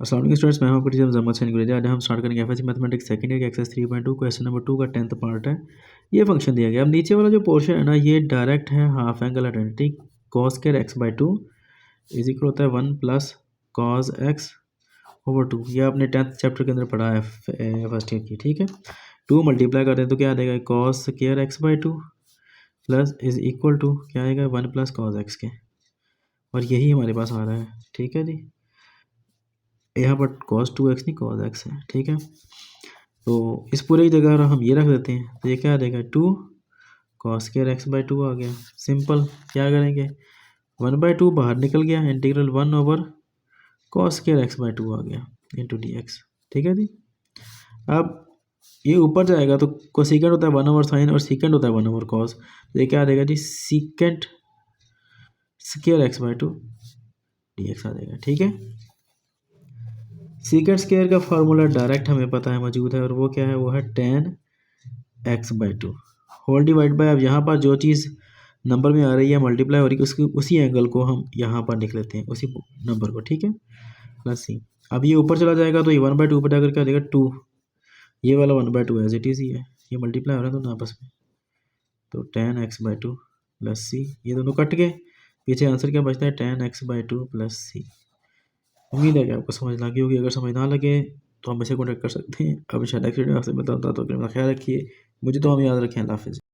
अस्सलाम स्टूडेंट्स, मैं हूं आपका टीचर जमत सैन गुलेरिया। आज हम स्टार्ट करेंगे एफएससी मैथमेटिक्स सेकंड ईयर के एक्सरसाइज 3.2 क्वेश्चन नंबर 2 का 10th पार्ट है। ये फंक्शन दिया गया। अब नीचे वाला जो पोर्शन है ना, ये डायरेक्ट है half angle identity cos square x by two is equal होता है 1 प्लस कॉस एक्स ओवर 2। ये आपने 10th चैप्टर के अंदर पढ़ा है फर्स्ट ईयर की, ठीक है। 2 मल्टीप्लाई करते हैं तो क्या आ जाएगा, cos square x by two plus is equal to क्या आएगा 1 प्लस कॉस एक्स के, और यही हमारे पास आ रहा है, ठीक है जी। यहाँ पर cos 2x नहीं cos x है, ठीक है। तो इस पूरे की जगह हम ये रख देते हैं तो ये क्या आ जाएगा 2 cos square x by two आ गया। सिंपल, क्या करेंगे 1/2 बाहर निकल गया, integral 1 over cos square x by two आ गया इंटू डी एक्स, ठीक है जी। अब ये ऊपर जाएगा तो कोसेकेंट होता है 1 ओवर साइन और सीकेंट होता है 1 ओवर कॉस, तो ये क्या आ जाएगा जी secant square x by two d x आ जाएगा, ठीक है। सीकेंट स्क्वायर का फार्मूला डायरेक्ट हमें पता है मौजूद है, और वो क्या है, वो है tan x by two whole divide by, अब यहाँ पर जो चीज़ नंबर में आ रही है मल्टीप्लाई हो रही है उसकी उसी एंगल को हम यहाँ पर लिख लेते हैं, उसी नंबर को, ठीक है, प्लस सी। अब ये ऊपर चला जाएगा तो ये 1/2 पर जाकर क्या देगा 2, ये वाला 1/2 एज इट इज़ ही है, ये मल्टीप्लाई हो रहा है दोनों आपस में, तो tan x by two plus c, ये दोनों कट गए, पीछे आंसर क्या बचता है tan x by two plus c. उम्मीद है कि आपको समझ लगी होगी। अगर समझ ना लगे तो हम इसे कॉन्टैक्ट कर सकते हैं। अब शायद नेक्स्ट वीडियो में आपसे मिलता हूं, तो अपना ख्याल रखिए, मुझे तो हम याद रखें। अल्लाह हाफ़िज़।